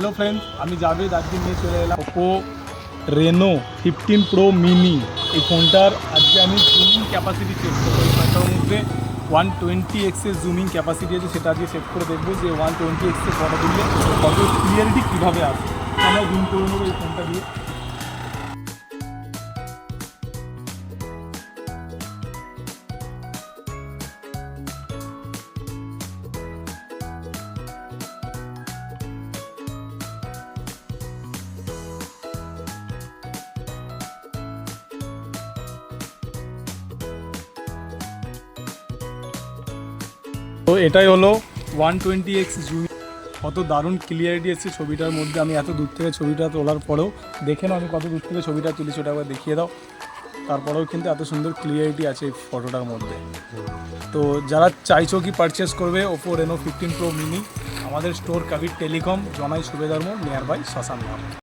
Hello friends, আমি জাভেদ আজকে নিয়ে চলে এলাম ওপো রেনো 15 প্রো মিনি। এই ফোনটার আজকে আমি জুমিং ক্যাপাসিটি চেক করবো। এই ফোনটার মধ্যে 120x এর জুমিং ক্যাপাসিটি আছে, সেটা আজকে সেট করে দেখবো যে 120x এর ফটো তুললে কত ক্লিয়ারিটি কীভাবে আসে। আমরা জুম করে নেবো এই ফোনটা দিয়ে। তো এটাই হলো 120x জুম। কত দারুণ ক্লিয়ারিটি এসেছে ছবিটার মধ্যে। আমি এত দূর থেকে ছবিটা তোলার পরেও দেখে নাও আমি কত দূর থেকে ছবিটা তুলি, সেটা একবার দেখিয়ে দাও। তারপরেও কিন্তু এত সুন্দর ক্লিয়ারিটি আছে এই ফটোটার মধ্যে। তো যারা চাইছো কি পারচেস করবে ওপো রেনো 15 প্রো মিনি, আমাদের স্টোর কাবির টেলিকম, জনাই সুবেদার মোড়, নিয়ার বাই শ্মশান ঘাট।